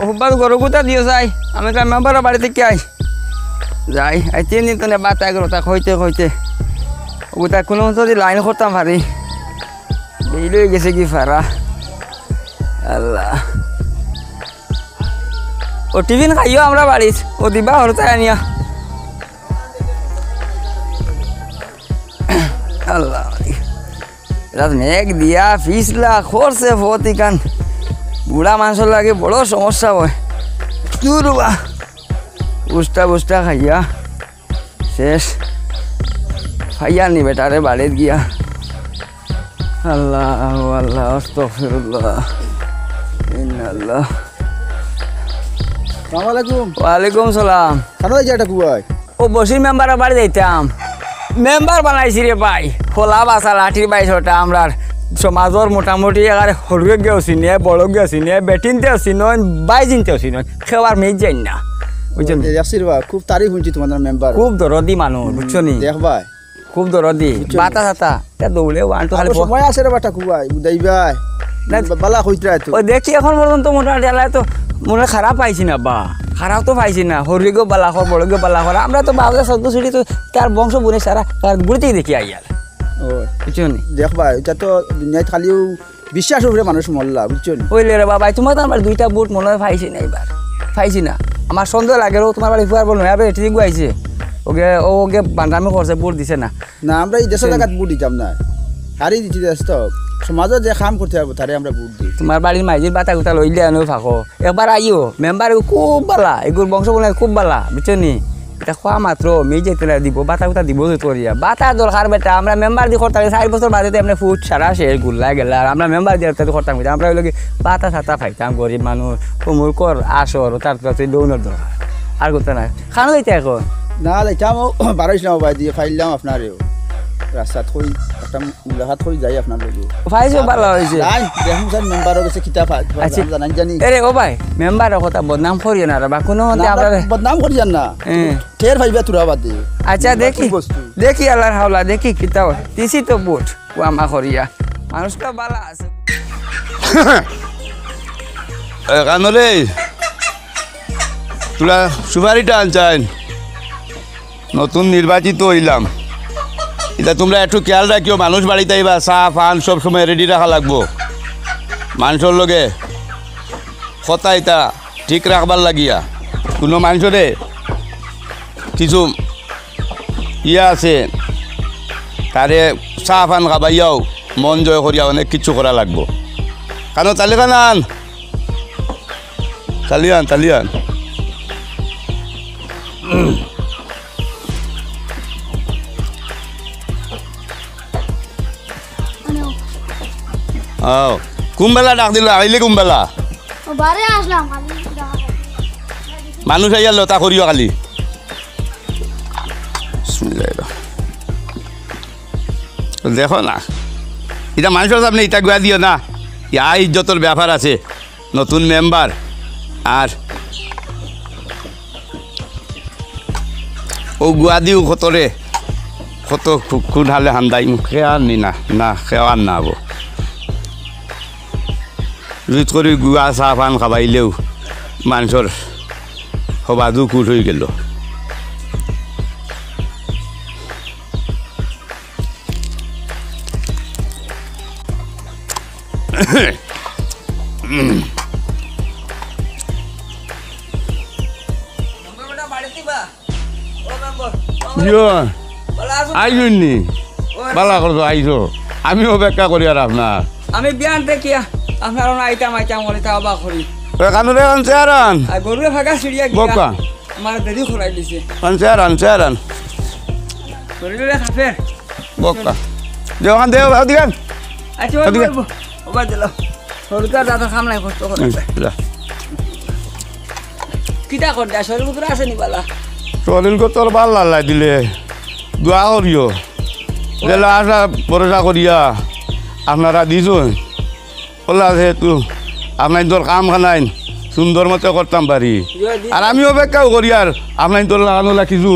ওবার গরু গুতা দিও যাই আমি তো মেম্বার বাড়ি থেকে আই যাই এই 3 দিন তো বাতা এগারোটা হইতে হইতে ওটা কোনো যদি লাইন করতাম পারি বেইল হয়ে গেছে কি ফারা আল্লাহ ও টিফিন খাইও আমরা বাড়ির ও দিবা হরতে আনিয়া আল্লাহ রাত মেঘ দিয়া ফিসলা খরচে ফতি কান বুড়া মানুষের লাগে বড় সমস্যা হয় দুর্বা উষ্টা বুষ্টা খাইয়া শেষ খাইয়া নি বেটারে বাড়ির গিয়া আল্লাহ আল্লাহ আস্তাগফিরুল্লাহ ইন্নাল্লাহ আসসালামু আলাইকুম। ওয়ালাইকুম সালাম। কেন যাই এটা কুয়াই? ও বসির মেম্বারের বাড়ি যাইতাম মেম্বার বানাইছি রে ভাই খোলা বাসা লাঠির বাইশটা আমরা সমাজের মোটামুটি এগারে হরুয়ে গেছি নিয়ে বড় গেছি নিয়ে বেটিনতে আছি নয় বাইজিনতে আছি নয় খেওয়ার মেয়ে যাই না বুঝছেন খুব তারিফ শুনছি তোমাদের মেম্বার, খুব দরদি মানুষ বুঝছো নি দেখ ভাই খুব দরদি বাতা সাতা এটা দৌড়ে ওয়ান টু খালি সময় আছে রে বাটা কুয়াই বুঝাই ভাই বালা কইতে তো ওই দেখি এখন পর্যন্ত মোটামুটি এলাকায় তো মনে খারাপ পাইছি না বা খারাপ তো পাইছি না হরিগো বালাখর বড়গো বালাখর আমরা তো বাবলা সদ্য ছুটি তো তার বংশ বুনে সারা তার গুড়িতেই দেখি আইয়ার বুঝছো নি দেখ ভাই এটা তো দুনিয়ায় খালিও বিশ্বাস উপরে মানুষ মরলা বুঝছো নি ওইলে রে বাবা তোমার তো আমার 2টা বুট মনে হয় পাইছি না এবার পাইছি না আমার সন্দেহ লাগে ও তোমার বাড়ি ফুয়ার বল নয় এবার ঠিক আইছে ওকে বান্দামি করছে বুট দিছে না না আমরা এই দেশের জায়গায় বুট দিতাম না হারিয়ে দিচ্ছি দেশ তো সমাজে যে কাম করতে হবে তারে আমরা বুট দিই তোমার বাড়ির মাইজির বাতা গুতা লইলে আনো ফাঁকো একবার আইও মেম্বার খুব বালা এগুলো বংশ বলে খুব বালা বুঝছো নি এটা খোয়া মাত্র মেয়ে যেতে দিব বাতা গুতা দিব করিয়া বাতা দরকার বেটা আমরা মেম্বার দিয়ে করতাম 4 বছর বাদে এমনি ফুট সারা শেষ গুল্লা গেল আর আমরা মেম্বার দিয়ে করতাম আমরা ওই লোক বাতা সাতা খাইতাম গরিব মানুষ কুমুর কর আসর তার কাছে দৌড়ার দরকার আর করতে না খানো যাইতে এখন না যাইতাম 12 ইসলাম ভাই দিয়ে ফাইলাম আপনারেও রাস্তা থই একটা মুলাহাত হয়ে যাই আপনার লোক ফাইজও ভালো হয়েছে দেখুন স্যার মেম্বারের কাছে কিতাব জানাই জানি এরে ও ভাই মেম্বারের কথা বদনাম করিও না রে বা কোনো মতে আমরা বদনাম করি জান না টের ভাইবা তুরা বাদ দে আচ্ছা দেখি আল্লাহর হাওলা দেখি কিতাব দিছি তো বুট ও আমা করিয়া মানুষটা ভালো আছে কানরে তোরা সুপারিটা আনছেন নতুন নির্বাচিত হইলাম এটা তোমরা একটু খেয়াল রাখিও মানুষ বাড়িতে আইবা চা পান সব সময় রেডি রাখা লাগবো মানুষের লগে কথা এটা ঠিক রাখবার লাগিয়া কোনো মানুষরে কিছু ইয়া আছে তারে চা পান খাবাইয়াও মন জয় করিয়া অনেক কিছু করা লাগবো কারণ তালিকান আন তালিয়ান কুম্বেলা ডাক দিল আইলে কুম্বেলা মানুষ আইয়া লতা করিও কালি দেখো না এটা মানুষের সামনে ইটা গুয়া দিও না ইয়া ইজ্জতর ব্যাপার আছে নতুন মেম্বার আর ও গুয়া দিও কতরে কত খুন হালে হান্দাই খেয়ার নি না খেয়ার না হবো জুত করে গুয়া চাহ পান খাবাইলেও মানুষের সবাদু কুট হয়ে গেল আইসুননি বালা করছো আইসো আমিও অপেক্ষা করি আর আপনার আমি বিয়ান দেখিয়া আপনার আইতাম বলে তা অবাক করি কানুরে আনছে আর আন গরুরে ফাঁকা সিঁড়িয়া বকা আমার দেরি খোলাই দিছে আনছে আর আন শরীরে খাফে বকা যে ওখান দেও দিবেন আচ্ছা ওবা দিল সরকার দাদা খামলাই কষ্ট করে কিটা কর দা শরীর ভিতরে আসেনি বালা শরীর তোর ভাল লাল্লাই দিলে দোয়া করিও জেলা আসা ভরসা করিয়া আপনারা দিছুন ওলা যেহেতু আপনার তোর কাম খানাইন সুন্দর মতো করতাম পারি আর আমি অপেক্ষাও করি আর আপনার তোর লাগানো কিছু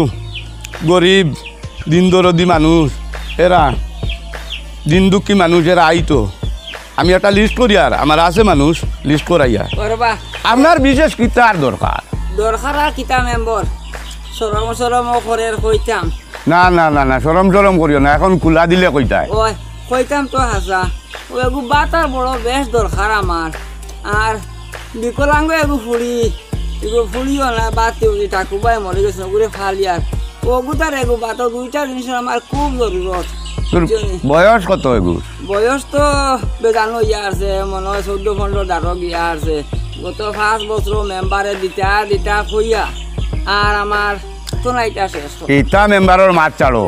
গরিব দিন দরদি মানুষ এরা দিন দুঃখী মানুষ এরা আইতো আমি একটা লিস্ট করি আর আমার আছে মানুষ লিস্ট করাইয়া করবা আপনার বিশেষ কিতার দরকার দরকার আর কিতা মেম্বর সরম সরম করের কইতাম না না না না সরম সরম করিও না এখন খোলা দিলে কইতায় ওই কইতাম তো হাসা ও এগু বাতার বড় বেশ দরকার আমার আর বিকলাঙ্গ এগু ফুড়ি এগু ফুড়িও না বাতে ঠাকুরবাই মরে গেছে ওগুলো ফালিয়ার ওগু তার এগু বাতো দুইটা জিনিসের আমার খুব জরুরত তোর বয়স কত এগুর বয়স তো বেজানো ইয়া আছে মনে হয় 14-15 দাঁড়ো গিয়া আছে গত 5 বছর মেম্বারে দিতা কইয়া আর আমার তো নাইটা শেষ ইটা মেম্বারের মাত চাড়ো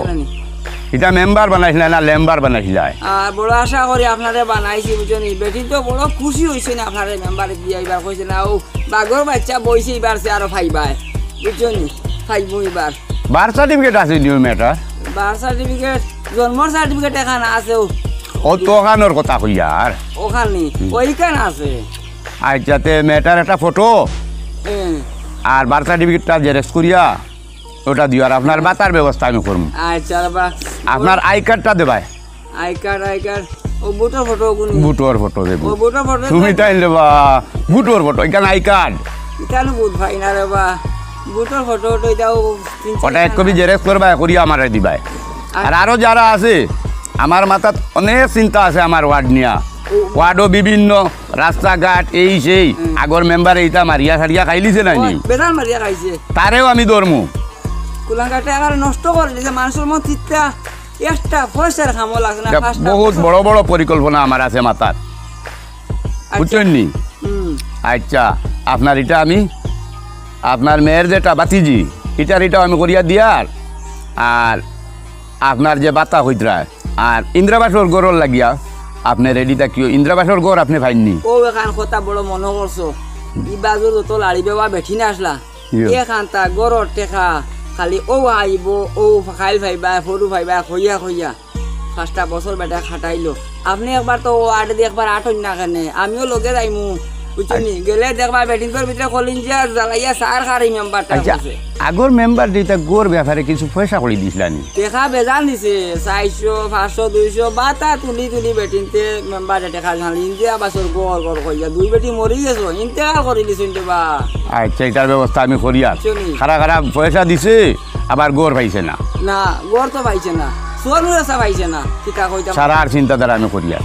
এটা মেম্বার বানাইছিল না লেম্বার বানাইছিল আর বড় আশা করি আপনারে বানাইছি বুঝনি বেটি তো বড় খুশি হয়েছে না আপনারে মেম্বারে দিয়ে এবার কইছে না ও বাগর বাচ্চা বইছে এবার সে আরো ফাইবাই বুঝনি ফাইব এবার বার্থ সার্টিফিকেট আছে নিউ ম্যাটার বার্থ সার্টিফিকেট জন্মর সার্টিফিকেট এখানে আছে কত খানোর কথা কইয়া আর ওখানে ওইখানে আছে আচ্ছাতে ম্যাটার একটা ফটো হুম। আর বার্থ সার্টিফিকেটটা জেরক্স করিয়া ওটা দিও আর আপনার বাতার ব্যবস্থা আমি করবো আচ্ছা বা আপনার আই কার্ডটা দেবাই আই কার্ড ও বুটোর ফটো গুনি বুটোর ফটো দেবো ও বুটোর ফটো তুমি তাই দেবা বুটোর ফটো এখানে আই কার্ড ইতানো বুট ভাই না রে বা বুটোর ফটো তো এটাও ওটা এক কপি জেরক্স করবা করিয়া আমারে দিবাই আর আরো যারা আছে আমার মাথাত অনেক চিন্তা আছে আমার ওয়ার্ড নিয়া ওয়ার্ডও বিভিন্ন রাস্তাঘাট এই সেই আগর মেম্বার এইটা মারিয়া সারিয়া খাইলিছে না নি বেদান মারিয়া খাইছে তারেও আমি ধরমু কুলাঙ্গাটা আর নষ্ট করে দিছে মানুষের মন চিত্তা একটা পয়সার খামো লাগে না ফার্স্ট বহুত বড় বড় পরিকল্পনা আমার আছে মাথার বুঝছেন নি আচ্ছা আপনার এটা আমি আপনার মেয়ের যেটা বাতিজি এটাও আমি করিয়া দিয়ার আর আপনার যে বাতা হইতরা আর ইন্দ্রাবাসর গড়র লাগিয়া আপনি রেডি থাকিও ইন্দ্রাবাসর গড় আপনি পাইননি ও এখান কথা বড় মনে করছো ই বাজুর তো লাড়ি বেবা বেঠি না আসলা এখান তা গড়র টেকা খালি ও আইব ও খাইল ভাইবা ফরু ভাইবা খইয়া 5টা বছর বেটা খাটাইলো আপনি একবার তো ও আট দিয়ে একবার আটন না কেন আমিও লগে যাইমু বুঝছেনি গেলে দেখবা বেটিংর ভিতরে কলিন যে জ্বালাইয়া সার খারি মেম্বারটা আচ্ছা আগর মেম্বার যেটা গোর ব্যাপারে কিছু পয়সা করে দিছিলানি দেখা বেজান দিছে 400 500 200 বাতা তুলি বেটিনতে মেম্বার দেখা জানলি ইন্ডিয়া বাসর গড় কইয়া দুই বেটি মরি গেছো ইন্তেকাল করে দিছ ইন্তে বা আচ্ছা এটার ব্যবস্থা আমি করিয়া খারা খারা পয়সা দিছে আবার গোর পাইছে না না গড় তো পাইছে না সোনুর আসা পাইছে না কিতা কইতাম সারা আর চিন্তাধারা আমি করিয়া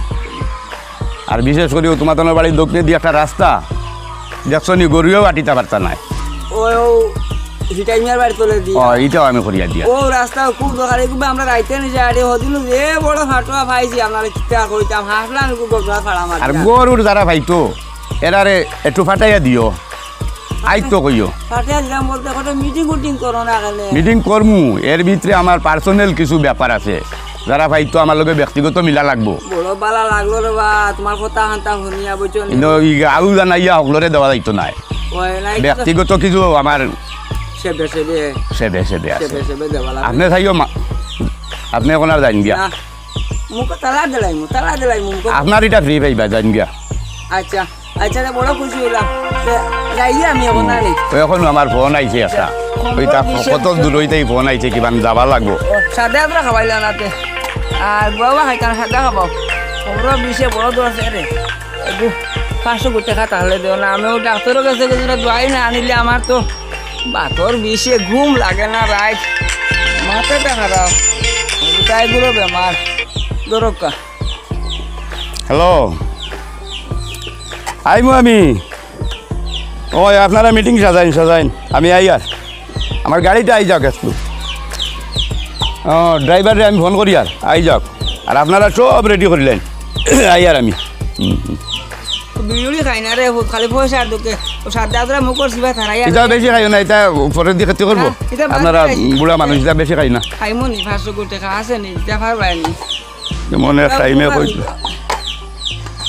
আর বিশেষ করে তোমাদের বাড়ির দক্ষিণে দিয়ে একটা রাস্তা দেখছো নি গরুও আটিতে পারতা নাই ও হিটাইমিয়ার বাড়ি তোলে দি এটাও আমি করিয়া দিয়া ও রাস্তা খুব দরকার এগুলো আমরা রাইতে নিয়ে আরে হদিল যে বড় ফাটুয়া পাইছি আপনারা কিতা কইতাম হাসলাম গোবরা ফাড়া মারি আর গরুর যারা ভাইতো এরারে একটু ফাটাইয়া দিও আইতো কইও ফাটাইয়া দিলাম বলতে কত মিটিং করো না কেন মিটিং করমু এর ভিতরে আমার পার্সোনাল কিছু ব্যাপার আছে যারা ভাইতো আমার লগে ব্যক্তিগত মিলা লাগবো বড় বালা লাগলো রে বা তোমার কথা হান্তা শুনিয়া বুঝছো কিন্তু আউ জানাইয়া সকলরে দেওয়া যাইতো নাই ওই নাই ব্যক্তিগত কিছু আমার সেবে সেবে আছে দেওয়া লাগবে আপনি থাইও আপনি এখন আর জান গিয়া মুখ তালা দিলাই মুখ আপনার এটা ফ্রি পাইবা জান গিয়া আচ্ছা আচ্ছা বড় খুশি হইলাম যাই আমি এখন না ওই এখন আমার ফোন আইছে একটা ওইটা কত দূর হইতেই ফোন আইছে কিমান যাবা লাগবো সাদা আমরা খাবাইলা নাতে আর বাবা খাইতাম সাদা খাবো তোমরা বিষে বড় দূর আছে রে 500 টাকা তাহলে দেও না আমিও ডাক্তারের কাছে গেছিল দোয়াই না আনিলে আমার তো বাতর বিষে ঘুম লাগে না রাইট মাথাটা খারাপ তাইগুলো বেমার দরকা হ্যালো আইমু আমি ওই আপনারা মিটিং সাজাইন আমি আই আর আমার গাড়িটা আই যাক একটু ড্রাইভারে আমি ফোন করি আর আই যাক আর আপনারা সব রেডি করিলেন আই আর আমি বিড়ি খাই না রে খালি পয়সা ঢুকে সাদা মুখর সিবা থারাই এটা বেশি খাইও না এটা উপরের দিকে খেতে করবো আপনারা বুড়া মানুষ এটা বেশি খাই না খাইমো নি 500 টাকা আছে নি দেখার বাইনি মনে টাইমে কইছিল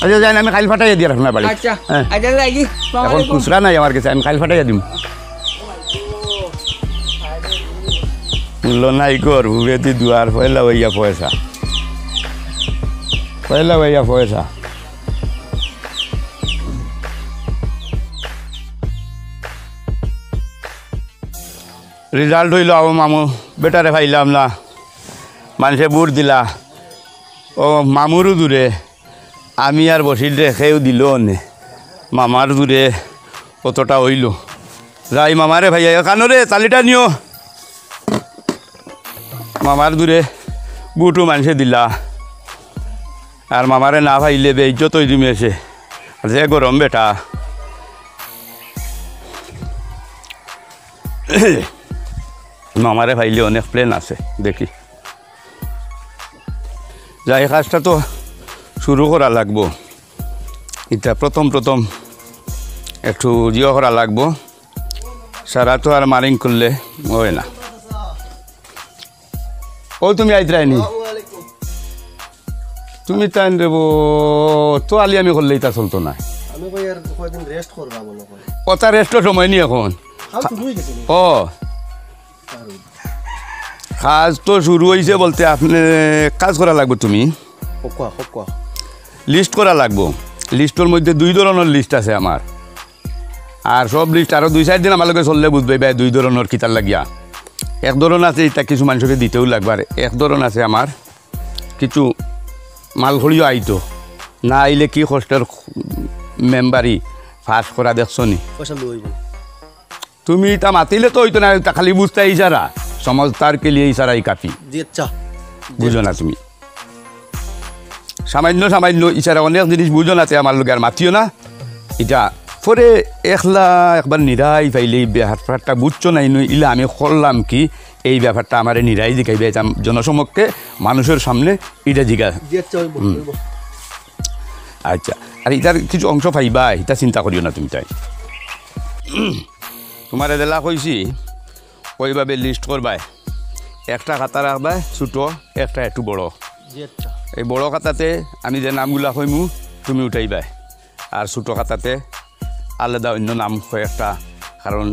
আচ্ছা যাই আমি কাল ফাটাইয়া দিয়ে আপনার বাড়ি আচ্ছা আচ্ছা যাই এখন খুচরা নাই আমার কাছে আমি কাল ফাটাইয়া দিম মূল্য নাই কর ভুবেতি দুয়ার পয়লা ভাইয়া পয়সা রেজাল্ট হইল আমার মামু বেটারে পাইলাম না মানুষে বুট দিলা ও মামুরও দূরে আমি আর বসির রেখেও দিল নে মামার দূরে কতটা হইল যাই মামারে ভাইয়া কানরে তালিটা নিও মামার দূরে বুটু মানুষে দিলা আর মামারে না ভাইলে বেইজ্জত হয়ে দিমে এসে যে গরম বেটা মামারে ভাইলে অনেক প্লেন আছে দেখি যাই কাজটা তো শুরু করা লাগবো এটা প্রথম একটু জিও করা লাগবো সারা তো আর মারিং করলে হয় না ও তুমি আইতরাইনি তুমি টাইম দেবো তো আলি আমি করলে এটা চলতো না আমি কই আর কয়দিন রেস্ট করবা মনে করি কথা রেস্টের সময় নি এখন খাও তো দুই গেছে ও কাজ তো শুরু হয়েছে বলতে আপনি কাজ করা লাগবে তুমি কোয়া লিস্ট করা লাগবো লিস্টের মধ্যে 2 ধরনের লিস্ট আছে আমার আর সব লিস্ট আরও 2-4 দিন আমার লগে চললে বুঝবে ভাই 2 ধরনের কিতার লাগিয়া এক ধরন আছে এটা কিছু মানুষকে দিতেও লাগবে আর এক ধরন আছে আমার কিছু মাল ঘড়িও আইতো না আইলে কি কষ্টের মেম্বারি ফাঁস করা দেখছো নি পয়সা লইব তুমি তা মাতিলে তো হইতো না তা খালি বুঝতে ইশারা সমঝদার কে লিয়ে ইশারাই কাফি জি আচ্ছা বুঝো না তুমি সামান্য ইশারা অনেক জিনিস বুঝো না তে আমার লোক আর মাতিও না এটা পরে একবার নিরাই পাইলে এই ব্যাপারটা বুঝছো নাই ইলে আমি করলাম কি এই ব্যাপারটা আমার নিরাই জিগাইবে জনসমক্ষে মানুষের সামনে এটা জিগা জি আচ্ছা হইব আচ্ছা আর এটার কিছু অংশ পাইবা এটা চিন্তা করিও না তুমি তাই তোমার এদেলা কইছি ওইভাবে লিস্ট করবাই একটা খাতা রাখবাই ছোটো একটা একটু বড় জি আচ্ছা এই বড় খাতাতে আমি যে নামগুলা কইমু তুমি উঠাইবাই আর ছোটো খাতাতে আলাদা অন্য নাম কয়েকটা কারণ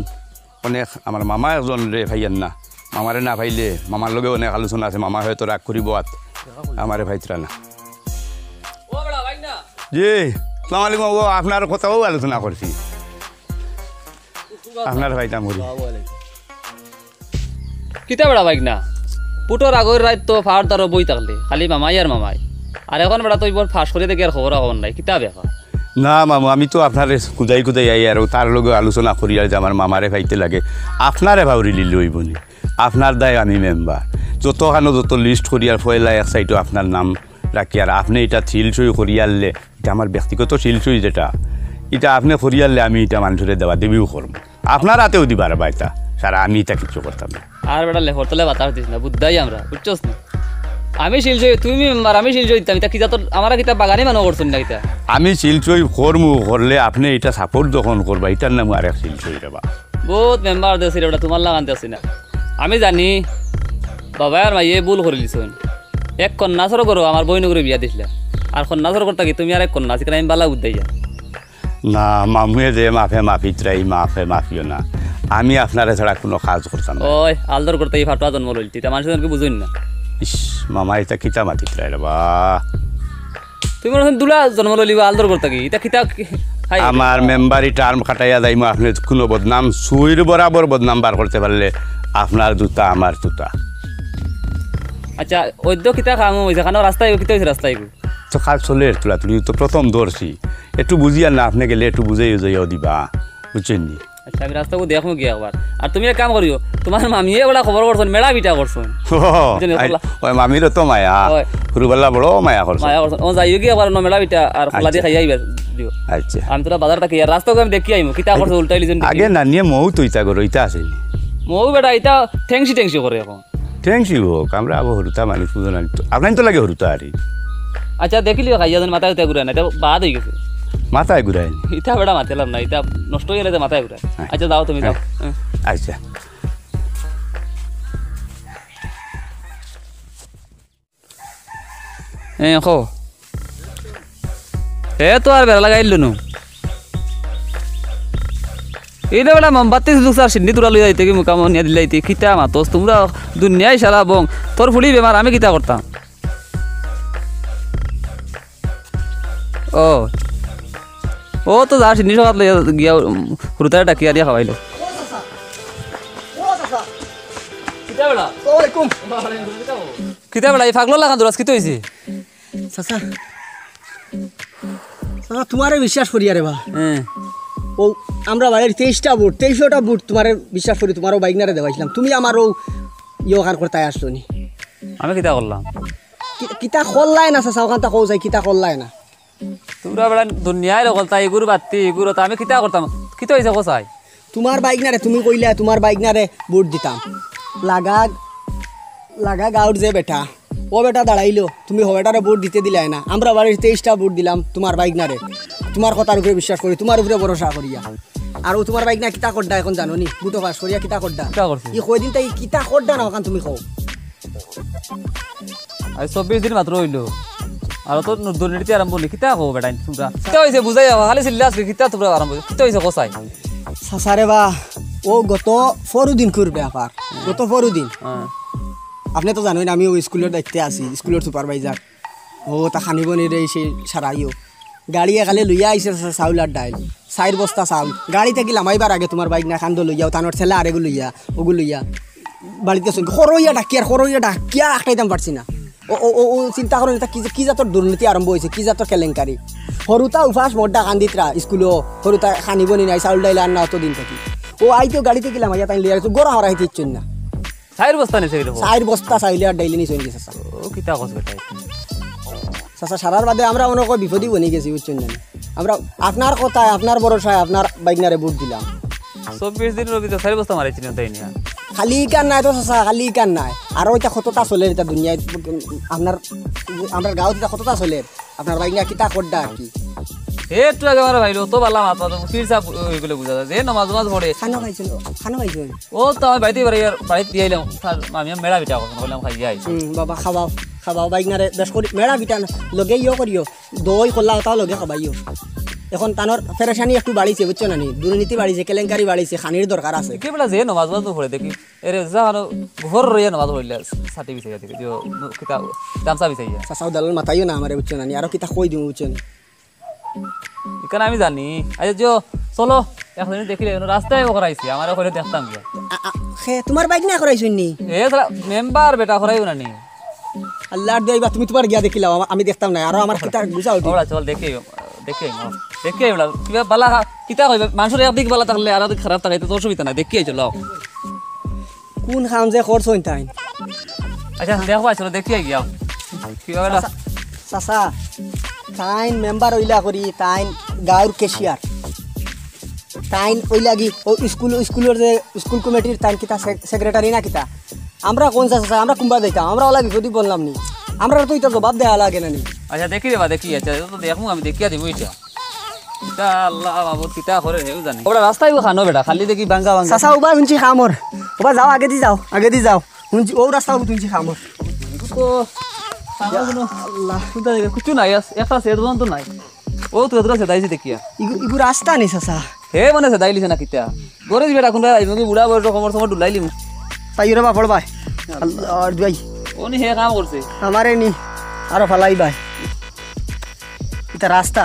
অনেক আমার মামা একজন রে ভাইয়ান না মামারে না ভাইলে মামার লগে অনেক আলোচনা আছে মামা হয়তো রাগ করিব আমারে ভাইতরা না জি সালাম আলাইকুম ও আপনার কথাও আলোচনা করছি আপনার ভাইটা মরি কিতা বেড়া বাইক না পুটোর আগের রাত তো ফার তার বই থাকলে খালি মামাই আর মামাই আর এখন বেড়া তো এবার ফাঁস করে দেখি আর খবর খবর নাই কিতা ব্যাপার না মামু আমি তো আপনার কুদাই আই আর তার লগে আলোচনা করি আর যে আমার মামারে ভাইতে লাগে আপনারে ভাউরি লইব নি আপনার দায় আমি মেম্বার যতখানো যত লিস্ট করি আর ফয়লা এক সাইডও আপনার নাম রাখি আর আপনি এটা শিলসই করিয়ালে এটা আমার ব্যক্তিগত শিলসই যেটা এটা আপনি করিয়ালে আমি এটা মানুষের দেওয়া দেবীও করবো আপনার হাতেও দিবার বাইতা সারা আমি এটা কিছু করতাম না আর বেড়া লেখর তলে বাতাস দিস না বুদ্ধাই আমরা বুঝছস না আমি শিলসই তুমি মেম্বার আমি শিলসই দিতাম এটা কিতা তোর আমার কিতা বাগানে মানুষ করছেন না কিতা আমি শিলসই করমু করলে আপনি এটা সাপোর্ট যখন করবা এটার নাম আর এক শিলসই দেবা বহুত মেম্বার দেছি বেটা তোমার লাগানতে আসি না আমি জানি বাবা আর মাইয়ে ভুল করে দিছেন এক কন্যাসর করো আমার বই নগরে বিয়া দিছিলা আর কন্যাসর করতে কি তুমি আর এক কন্যা সেখানে আমি বালা বুদ্ধাই যা না মামুয়ে যে মাফিতরাই মাফিও না আমি আপনারা ছাড়া কোনো কাজ করতাম না ওই আলদর করতে এই ফাটোয়া জন্ম লইল এটা মানুষজনকে বুঝুন না ইস মামা এটা কিতা মাতিতরাই রে বা তুমি মনে দুলা জন্ম লইলিবা আলদর করতে কি এটা কিতা আমার মেম্বারি টার্ম খাটাইয়া যাইমু আপনি কোনো বদনাম সুইর বরাবর বদনাম বার করতে পারলে আপনার জুতা আমার জুতা আচ্ছা ওইদ্য কিতা খামু হয়েছে কারণ রাস্তায় কিতা হয়েছে রাস্তায় তো কাজ চলে তোলা তুলি তো প্রথম ধরছি একটু বুঝিয়া না আপনি গেলে একটু বুঝাই যাইও দিবা বুঝছেন নি আচ্ছা আমি রাস্তাকে দেখো গিয়ে একবার আর তুমি এক কাম করিও তোমার মামিয়ে বড় খবর করছেন মেলা বিটা করছেন ওই মামিরও তো মায়া সরুবেলা বড় মায়া করছে মায়া করছেন ও যাইও গিয়ে একবার মেলা বিটা আর খোলা দিয়ে খাই আইবা দিও আচ্ছা আমি তোরা বাজার থাকি আর রাস্তাকে আমি দেখি আইমু কিতা করছে উল্টাইলি যেন আগে না নিয়ে মৌ তো ইতা করো ইতা আসেনি মৌ বেটা এটা ঠেংসি করে এখন ঠেংসি হোক আমরা আবার হরুতা মানুষ বুঝো না আপনার তো লাগে হরুতা আরে আচ্ছা দেখিলিও খাইয়া যেন মাথায় উঠে ঘুরে না এটা বাদ হয়ে গেছে মাথায় ঘুরাই ইটা বেটা মাতেলাম না এটা নষ্ট হয়ে গেলে মাথায় ঘুরে আচ্ছা যাও তুমি যাও আচ্ছা খো তো আর বেড়া লাগাইল নু এইটা বেটা মোমবাতি আর সিন্নি তোরা লই যাইতে কি মুকাম নিয়ে দিলে কিতা মাতস তোমরা দুনিয়ায় সারা বং তোর ফুলি বেমার আমি কিতা করতাম ও তো যা সিন্নি সকাল লইয়া গিয়া হুরুতারে ডাকিয়া দিয়া খাওয়াইলো কিতা বেড়া এই ফাগলো লাগান তোরা কিতা হয়েছে চাচা তোমারে বিশ্বাস করি আরে বা হ্যাঁ ও আমরা বাড়ির 23টা বুট 23টা বুট তোমারে বিশ্বাস করি তোমারও বাইকনারে দেখাইছিলাম তুমি আমারও ইয়োগান করতে আসলো নি আমি কিতা করলাম কিতা করলাই না চাচা ওখানটা কৌ যাই কিতা করলাই না তোমরা বেড়া দুনিয়ায় রকলতা এগুলো বাতি এগুলো তো আমি কিতা করতাম কিতা হয়েছে কোথায় তোমার বাইকনারে তুমি কইলা তোমার বাইকনারে বুট দিতাম লাগা লাগা গাউট যে বেটা ও বেটা দাঁড়াইলো তুমি হবেটারে বুট দিতে দিলাই না আমরা বাড়ির 23টা বুট দিলাম তোমার বাইকনারে তোমার কথার উপরে বিশ্বাস করি তোমার উপরে ভরসা করিয়া আর ও তোমার বাইক না কিতা করডা এখন জানো নি বুটো পাস করিয়া কিতা করডা কিতা করছি ই কয়দিন তাই কিতা করডা না ওখান তুমি কও আজ 24 দিন মাত্র হইলো আর তো দুর্নীতি আরম্ভ হলি কিতা কো বেটা তোমরা কিতা হয়েছে বুঝাই খালি চিল্লা কিতা তোমরা আরম্ভ কিতা হয়েছে কোথায় সাসারে বা ও গত 4 দিন করবে আপার গত 4 দিন হ্যাঁ আপনি তো জানেন আমি ওই স্কুলের দায়িত্বে আছি স্কুলের সুপারভাইজার ও তা খানিব নি রে সেই সারাইও গাড়ি এখালে লইয়া আইছে চাউল আর ডাইল 4 বস্তা চাউল গাড়ি থেকে লামাইবার আগে তোমার বাইক না খান্দ লইয়াও তানোর ছেলে আরেগু লইয়া ওগু লইয়া বাড়িতে শুনকি খরইয়া ডাকিয়া আটকাইতাম পারছি না ও ও ও চিন্তা করেন এটা কি জাতর দুর্নীতি আরম্ভ হয়েছে কি জাতর কেলেঙ্কারি সরুতা উফাস মোড্ডা কান্দিতরা স্কুলও সরুতা খানিব নি নাই চাউল ডাইল আর না অতদিন থাকি ও আইতেও গাড়িতে গেলাম আইয়া তাই লিয়া গোড়া হরা হইতে ইচ্ছুন না 4 বস্তা নিছে এরকম 4 বস্তা চাইলে আর ডাইলি নিয়ে চলে গেছে ও কিতা কস বেটা চাচা সারার বাদে আমরা মনে করি বিপদই বনে গেছি বুঝছেন জানি আমরা আপনার কথায় আপনার ভরসায় আপনার বাইকনারে বুট দিলাম 24 দিনের ভিতরে 4 বস্তা মারিছি না তাই নিয়া খালি কান নাই তো চাচা খালি কান নাই আর ওইটা কতটা চলে এটা দুনিয়ায় আপনার আমার গাঁৱত এটা কতটা চলে আপনার বাইকনা কিতা করডা আর কি একটু আগে আমার ভাইলো তো বালা মাথা তো ফিরসা ওইগুলো বুঝা যায় যে নামাজ পড়ে খানা খাইছেন ও তো আমি বাড়িতে বাড়িতে দিয়ে এলাম আমি মেলা পিঠা করতাম বললাম খাই যাই বাবা খাবাও বাইকনারে বেশ করি মেলা পিঠা লগে ইয়ে করিও দই কল্লা তাও লগে খাবাইও এখন তানোর ফেরেশানি একটু বাড়িছে বুঝছো না নি দুর্নীতি বাড়িছে কেলেঙ্কারি বাড়িছে খানির দরকার আছে কি বেলা যে নামাজ পড়ে দেখি এরে যানো ঘর রইয়া নামাজ পড়লে সাথে বিছাইয়া দেখি যে কিতা গামছা বিছাইয়া চাচাও দালাল মাথাইও না আমারে বুঝছো না নি আরো কিতা কই দিও বুঝছো না এখানে আমি জানি আচ্ছা যে চলো এখন দেখিলে রাস্তায় করাইছি আমার ওখানে দেখতাম গিয়া তোমার বাইক না করাইছুন নি এ মেম্বার বেটা করাইও না নি আল্লাহর দেইবা তুমি তোমার গিয়া দেখিলাও আমি দেখতাম না আর আমার কিতা বুঝাও ওরা চল দেখে কিবা বালা কিতা কইবে মানুষের একদিক বালা থাকলে আর একদিক খারাপ থাকে তো অসুবিধা নাই দেখি চলো কোন খাম যে করছইন তাই আচ্ছা দেখো আসলে দেখি গিয়া কিবা বেলা চাচা তাইন মেম্বার হইলা করি তাইন গাঁৱৰ কেশিয়ার তাইন ওই লাগি ও স্কুলের যে স্কুল কমিটির তাইন কিতা সেক্রেটারি না কিতা আমরা কোন চাচা আমরা কুম্বা দিতাম আমরা ওলা বিপদই বললাম নি আমরা তো এটা জবাব দেওয়া লাগে না নি আচ্ছা দেখি দেবা দেখি আচ্ছা তো দেখমু আমি দেখিয়া দিব এটা এটা আল্লাহ বাবুর কিতা করে হেউ জানি ওরা রাস্তায় খানো বেটা খালি দেখি বাঙ্গা চাচা ওবা শুনছি খামর ওবা যাও আগে দি যাও শুনছি ও রাস্তা শুনছি খামর তো আল্লাহ কুতা দেখে কিছু নাই একটা সেট বন্ধ নাই ও তো এদরা সেদাইছে দেখিয়া ইগু রাস্তা নি চাচা হে মানে সেদাইলিছে না কিতা গরে দিবেটা কোনটা আইবি বুড়া বয়স কমর সমর ডুলাইলি তাই রে বা পড়বাই আল্লাহর দুই ওনি হে কাম করছে আমারে নি আরো ফালাই বাই এটা রাস্তা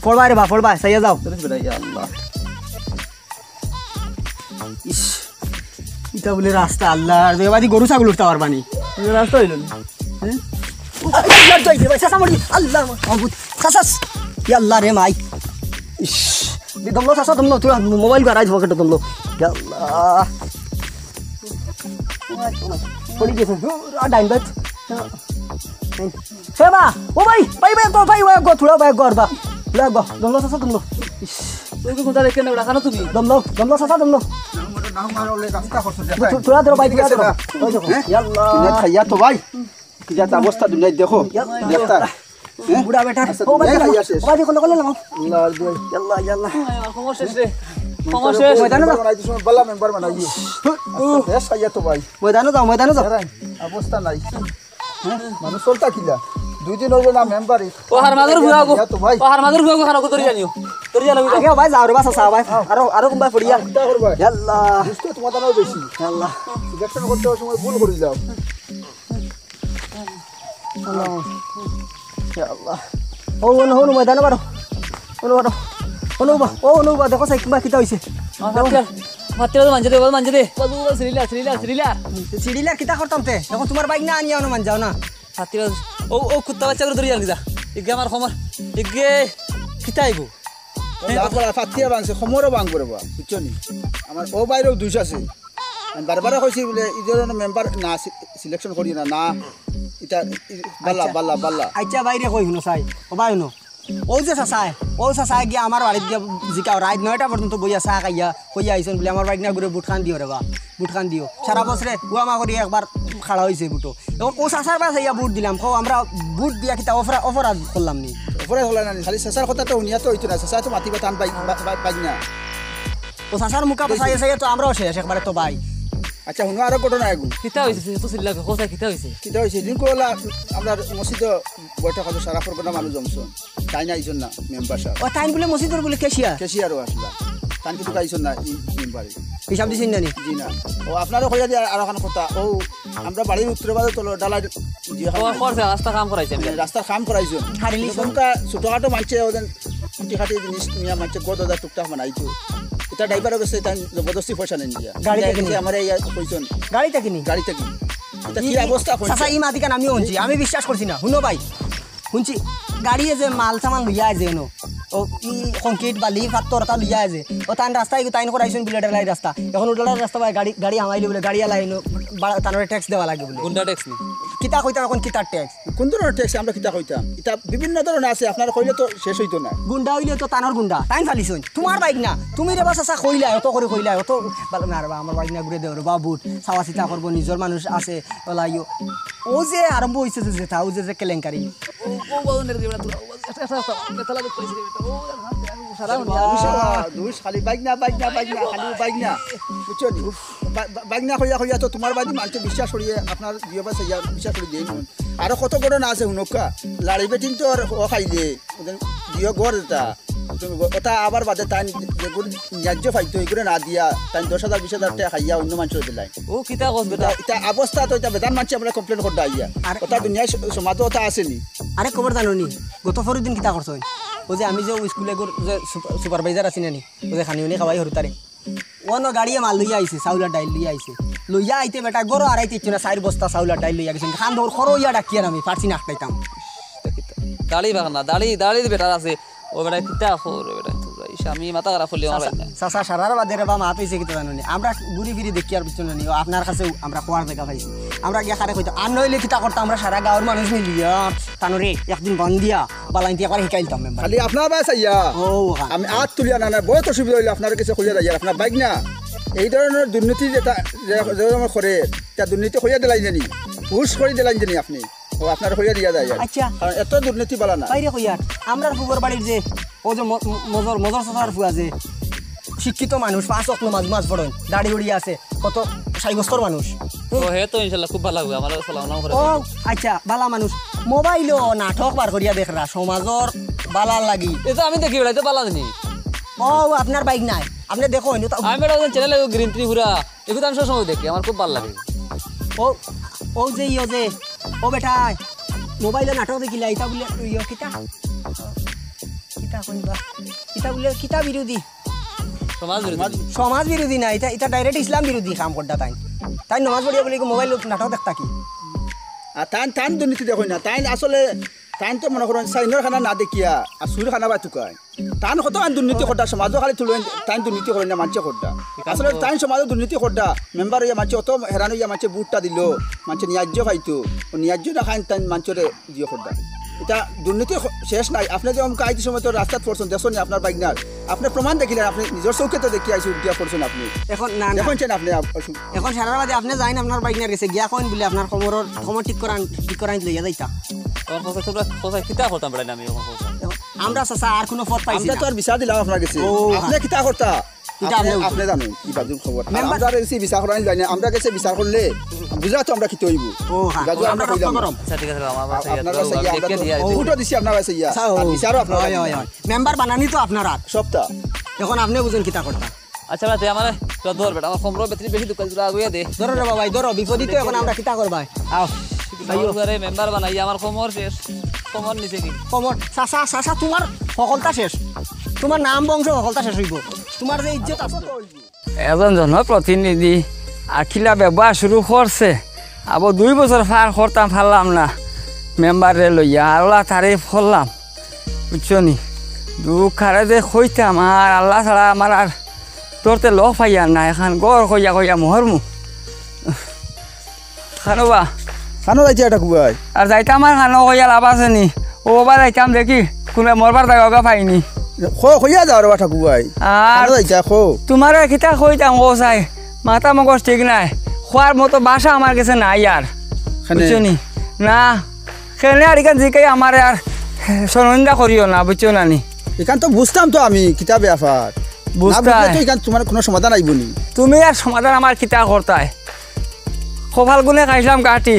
পড়বাই রে বা পড়বাই সাইয়া যাও বেটা ইয়া আল্লাহ ইস এটা বলে রাস্তা আল্লাহ আর দেবাদি গরু ছাগল উঠতে পারবানি রাস্তা হইল হ্যাঁ আল্লাহ যাই দে ভাই চাচা মরি আল্লাহ আবুত চাচাস ইয়া আল্লাহ রে মাই ইস দমলো চাচা দমলো তুই মোবাইল গারাই পকেট দমলো ইয়া আল্লাহ পড়ি গেছে ডাইন বাট সেবা ও ভাই গো থোড়া ভাই গরবা লাগবা দমলো চাচা দমলো ইস তুই কোনটা দেখে না রাখানো তুমি দমলো চাচা দমলো थोड़ा देर भाई दिखा दो यल्ला খাইয়া তো ভাই কি যাতা অবস্থা দুনিয়ায় দেখো দেখতা বুড়া বেটা ও ভাই দেখো না আল্লাহ यल्ला यल्ला খবর শেষ রে খবর শেষ ময়দানে যাও বানাই দিছো বালা মেম্বার বানাই বেশ খাইয়া তো ভাই ময়দানে যাও অবস্থা নাই মানুষ চলতা কিলা 2 দিন হইলো না মেম্বারই ও হার মাদুর ঘুরাবো তো ভাই ও হার মাদুর ঘুরাবো খানা কত জানিও তোর জানো আগে ভাই যাও রে বাসা সা ভাই আরো কুম্বা পড়িয়া চিন্তা করবা यल्ला বুঝতে তোমার দানাও বেশি यल्ला সিলেকশন করতে সময় ভুল করে যাও यल्ला ও নো ময়দানে বারো নো বা দেখো সাই কিবা কিতা হইছে মাত্র মানজে দে বাদু শ্রীলা সিডিলা কিতা করতাম তে এখন তোমার বাইক না আনিয়াও না মান যাও না ছাত্রীরা ও ও ও কুত্তা বাচ্চা করে ধরি আনকি যা ইগে আমার খমর ইগে কিতা আইব ফাটিয়া বাংছে সমরও বাং করব বুঝছো নি আমার ও বাইরেও দুইশ আছে আমি বারবার কইছি বলে ইদের মেম্বার না সিলেকশন করি না না এটা বাল্লা বাল্লা বাল্লা আচ্ছা বাইরে কই শুনো চাই ও ভাই শুনো ও যে চাচাই ও চাচাই গিয়ে আমার বাড়িতে গিয়ে জিকাও রাত 9টা পর্যন্ত বইয়া চা খাইয়া কইয়া আইছেন বলে আমার বাইক না ঘুরে বুট খান দিও রে বা বুট খান দিও সারা বছরে ও আমা করি একবার খাড়া হয়েছে বুটো এখন ও চাচার পাশে ইয়া বুট দিলাম কও আমরা বুট দিয়া কিতা অফার করলাম নি ওপরে হলা না খালি শেষার কথা তো উনিয়া তো হইতো না শেষা তো মাতিবা টান পাই না ও চাচার মুখা পাশাই আছে তো আমরাও শেষ একবারে তো ভাই আচ্ছা শুনো আরো ঘটনা আগুন কিতা হইছে তো সিল্লা কোথায় কিতা হইছে কিতা হয়েছে দিন করলা আমরা মসজিদ বৈঠক আছে সারা ফরগনা মানুষ জমছ তাই না আইসন না মেম্বার সাহেব ও তাইন বলে মসজিদের বলে কেশিয়ার কেশিয়ারও আসলা তাই কিন্তু আইসন না মেম্বারে হিসাব দিছেন জানি জি না ও আপনারও কইয়া দিয়ে আর এখন কথা ও আমরা বাড়ির উত্তরে বাজে তো ডালা তোমার করছে রাস্তা কাম করাইছে রাস্তার কাম করাইছো হারিলি এখনকার ছোটখাটো মানছে ওদের কুটি খাটি জিনিস নিয়ে মানছে গদ টুকটাক বানাইছো এটা ড্রাইভারও গেছে তাই জবরদস্তি পয়সা নেন দিয়া গাড়ি থেকে নিয়ে। আমার এই কইছেন গাড়িটা কিনি গাড়িতে কি এটা কি অবস্থা চাচা ই মাতিকান আমিও শুনছি আমি বিশ্বাস করছি না শুনো ভাই শুনছি গাড়িয়ে যে মাল সামান লইয়া আছে নো ও ই কংক্রিট বালি পাথর তা লইয়া আছে ও তান রাস্তায় তাইন করাইছেন বলে ডালাই রাস্তা এখন ওডালার রাস্তা ভাই গাড়ি গাড়ি হামাইলে বলে গাড়ি আলাই নো তানরে ট্যাক্স দেওয়া লাগে বলে গুন্ডা ট্যাক্স নি কিতা কইতা এখন কিতার ট্যাক্স কোন ধরনের ট্যাক্স আমরা কিতা কইতাম এটা বিভিন্ন ধরনের আছে আপনারা কইলে তো শেষ হইতো না গুন্ডা হইলে তো তানর গুন্ডা তাইন ফালিছুন তোমার বাইক না তুমি রে বাস চাচা কইলা অত করে কইলা অত ভালো না রে বা আমার বাইক না ঘুরে দেও রে বা বুট চাওয়া চিতা করবো নিজের মানুষ আছে ওলাইও ও যে আরম্ভ হইছে যে তা ও যে কেলেঙ্কারি ও ও বাউনের দিবড়া তুই এটা বেতলা তো কইছে ও সারা দুইশ খালি বাইক না খালি বাইক না বুঝছো নি বাইক না কইয়া তো তোমার বাদি মানতে বিশ্বাস করিয়ে আপনার দিয়ে পাশে বিশ্বাস করে দিয়ে আরো কত ঘটনা আছে হুনকা লাড়ি বেটিন তো ও খাইলে দিয়ে গড় এটা ওটা আবার বাদে তাই যেগুলো ন্যায্য পাইতো এগুলো না দিয়া তাই 10,000 20,000 টাকা খাইয়া অন্য মানুষের দিলাই ও কিতা কস বেটা এটা অবস্থা তো এটা বেদান মানছে আমরা কমপ্লেন করতে আইয়া আর ওটা দুনিয়া সমাজ ওটা আসেনি আরে খবর জানো নি গত ফরদিন কিতা করছো ও যে আমি যে স্কুলে যে সুপারভাইজার আছি নানি ও যে খানিওনি খাওয়াই হরু তারে ওনো গাড়িয়ে মাল লইয়া আইছে চাউলার ডাইল লইয়া আইছে লইয়া আইতে বেটা গরো আড়াইতে ইচ্ছু না 4 বস্তা চাউলার ডাইল লইয়া গেছেন খান দৌড় খরো ইয়া ডাকিয়া আমি পারছি না আটটাইতাম দাড়ি বাগানা দাড়ি বেটার আছে ও বেটা কিতা খোর বেটা আমি মাথা খারাপ হলি আমার না চাচা সারার বাদে রে বা মাত হইছে কিতা জানো নি আমরা ঘুরি ফিরি দেখি আর বুঝছো না নি আপনার কাছে আমরা কোয়ার দেখা পাইছি আমরা গিয়া খারে কইতো আর নইলে কিতা করতাম আমরা সারা গাঁওর মানুষ মিলিয়া তানরে একদিন বন্দিয়া বালাইতে একবার শিখাইতাম মেম্বার খালি আপনার বাস আইয়া ও আমি আট তুলিয়া না বহুত অসুবিধা হইলে আপনার কাছে খুঁজে দেয় আপনার বাইক না এই ধরনের দুর্নীতি যেটা করে তা দুর্নীতি হইয়া দিলাই জানি ঘুষ করে দিলাই জানি আপনি ও আপনার হইয়া দিয়া যায় আচ্ছা কারণ এত দুর্নীতি বলা না বাইরে কইয়ার আমরার ফুবর বাড়ির যে ও যে মজর চাচার ফুয়া যে শিক্ষিত মানুষ 5 ওয়াক্ত নামাজ পড়েন দাড়ি উড়ি আছে কত 60 বছর মানুষ ও হে তো ইনশাআল্লাহ খুব ভালো লাগবে আমার সালাম নাম করে ও আচ্ছা বালা মানুষ মোবাইলও নাটক বার করিয়া দেখরা সমাজর বালার লাগি এটা আমি দেখি বেড়াইতে পালা জানি ও আপনার বাইক নাই আপনি দেখো আমি বেটা চ্যানেলে গ্রিন ত্রিপুরা এগুলো আমি সবসময় দেখি আমার খুব ভালো লাগে ও ও যে ইয়ে যে ও বেটা মোবাইলে নাটক দেখিলা ইটা বলে ইয়ে কিতা কিতা কইবা ইটা বলে কিতা বিরোধী সমাজ বিরোধী না এটা এটা ডাইরেক্ট ইসলাম বিরোধী কাম করতা তাই নমাজ পড়িয়া বলে মোবাইল নাটক দেখতা কি আর টান দুর্নীতি দেখো না তাই আসলে টাইম তো মনে করেন চাইনার খানা না দেখিয়া আর সুর খানা বা টুকায় টান কত দুর্নীতি করতা সমাজও খালি তুলেন টাইম দুর্নীতি করেন না মানুষে করতা আসলে টাইম সমাজও দুর্নীতি করতা মেম্বার হইয়া মানুষ অত হেরান হইয়া মানুষে বুটটা দিল মানুষে ন্যায্য পাইতো ন্যায্য না খাইন টাইম মানুষরে দিয়ে করতা এটা দুর্নীতি শেষ নাই আপনি যে অমুক আইটি সময় তো রাস্তাত পড়ছেন দেখছেন আপনি বাইক না আপনি প্রমাণ দেখিলেন আপনি নিজের চৌকে তো দেখি আইসি উঠিয়া পড়ছেন আপনি এখন না দেখছেন আপনি এখন সারার বাদে আপনি যাইন আপনার বাইক না গেছে গিয়া কইন বলে আপনার খবর ঠিক করান লইয়া যাইতা কিতা করতাম বেড়াই আমি আমরা চাচা আর কোনো পথ পাইছি আমরা তো আর বিচার দিলাম আপনার কাছে আপনি কিতা করতা আপনি জানেন কি বাজুর খবর আমরা গেছি বিচার করাই যাই না আমরা গেছে বিচার করলে বুঝা তো আমরা কি তৈব ও হ্যাঁ আমরা কইলাম আচ্ছা ঠিক আছে আমার কাছে আপনার কাছে দেখে দিয়া ফটো দিছি আপনার কাছে ইয়া আর বিচারও আপনার মেম্বার বানানি তো আপনারা সপ্তাহ এখন আপনি বুঝুন কিতা করতা আচ্ছা বেটা আমার ধর বেটা আমার খবর বেতরি বেশি দোকান জুড়ে আগুয়া দে ধরো রে বাবাই ধরো বিপদী তো এখন আমরা কিতা করবাই আও আরে মেম্বার বানাই আমার খবর শেষ খবর নিছে কি খবর চাচা তোমার সকলতা শেষ তোমার নাম বংশ সকলতা শেষ হইব তোমার যে ইজ্জত আছে এজন জনপ্রতিনিধি আখিলা ব্যবহার শুরু করছে আবার 2 বছর পার করতাম পারলাম না মেম্বারে লইয়া আল্লাহ তারে ফললাম বুঝছো নি দুঃখ আরে যে কইতাম আর আল্লাহ ছাড়া আমার আর তোরতে লগ পাইয়া না এখন গড় কইয়া কইয়া মহরমু খানোবা খানো যাইছে এটা কুবাই আর যাইতাম আর খানো কইয়া লাভ আছে নি ও বা যাইতাম দেখি কোনে মরবার জায়গা পাইনি কইয়া যাও রে বাটা কুবাই আর খানো যাইছে খো তোমার কিতা কইতাম ও চাই মাথা মগজ ঠিক নাই খোয়ার মতো বাসা আমার কাছে নাই আর বুঝছো নি না খেলে আর এখান জিকাই আমার আর সনন্দা করিও না বুঝছো না নি এখান তো বুঝতাম তো আমি কিতা ব্যাপার বুঝতাই। তো এখান তোমার কোনো সমাধান আইব নি তুমি আর সমাধান আমার কিতা করতাই সফাল গুনে খাইছিলাম কাটি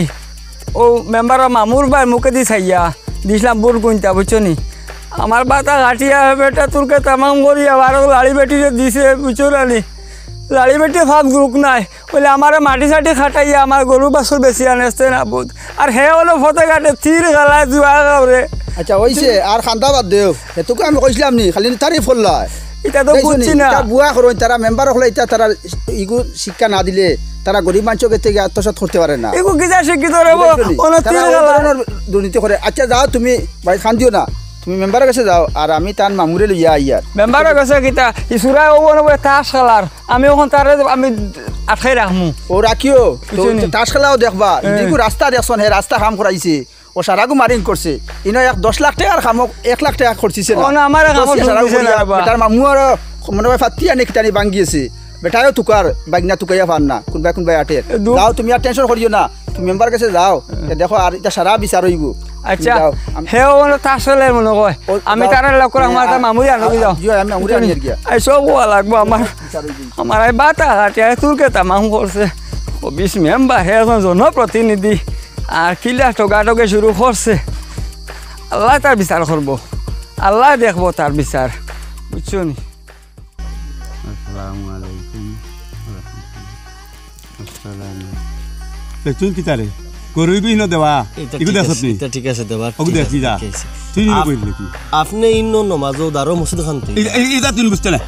ও মেম্বারের মামুর ভাই মুখে দি চাইয়া দিছিলাম বুট গুনতা বুঝছো নি আমার বাতা কাটিয়া বেটা তোরকে তামাম করিয়া আরো লাড়ি বেটিরে দিছে বুঝছো না নি লাড়ি বেটি ভাগ দুঃখ নাই বলে আমার মাটি সাটি খাটাইয়া আমার গরু বাছুর বেশি আনেছে না বুধ আর হে হলো ফতে কাটে তীর গালায় জুয়া গাওরে আচ্ছা হইছে আর খান্দা বাদ দেও এতকে আমি কইছিলাম নি খালি তারই ফললাই এটা তো বুঝছি না বুয়া করো তারা মেম্বার হলে এটা তারা ইগু শিক্ষা না দিলে তারা গরিব মানুষকে থেকে আত্মসাৎ করতে পারে না এগো কিজা শিক্ষিত রে ওনো তারা তীর ওই গালা ধরনের দুর্নীতি করে আচ্ছা যাও তুমি ভাই খান দিও না তুমি মেম্বারের কাছে যাও আর আমি তার মামুরে লইয়া আইয়ার মেম্বারের কাছে কিতা ইসুরা ও বলে তাস খেলার আমি ওখান তারে আমি আটকাই রাখমু ও রাখিও কিছু নেই। তাস খেলাও দেখবা যেগু রাস্তা দেখছন হে রাস্তা কাম করাইছে ও সারাগু মারিং করছে ইনো 10 লাখ টাকার কাম 1 লাখ টাকা খরচিছে ও না, আমারে কামত খরচিছে না বাবা। তার মামু আর মনে হয় ফাত্তি আনে কিটানি ভাঙ্গিয়েছে বেটায়ও তুকার বাইকনা তুকাইয়া পার না কোনবাই আটের যাও তুমি আর টেনশন করিও না তুমি মেম্বার কাছে যাও দেখো আর এটা সারা বিচার হইব আচ্ছা হে ও তাস খেলের মনে কয় আমি তারে লগ করে আমার তার মামুরি আনবি যাও আমি মামুরে আনি আর গিয়া এই সব হওয়া লাগবো আমার এই বাতা হাটিয়া তুলকে তামাম করছে ও 20 মেম্বার হে এখন জনপ্রতিনিধি আর কিলা টোকাটোকে শুরু করছে আল্লাহ তার বিচার করবো আল্লাহ দেখবো তার বিচার বুঝছো নি আসসালামু আলাইকুম তুই কি তারে গরুই বিহীন দেওয়া এগুলো দেখত নি এটা ঠিক আছে দেবার ওগু দেখি যা তুই নিয়ে কইলি কি আপনি ইন্ন নমাজও দারো মসজিদ খানতে এটা তুই বুঝতে না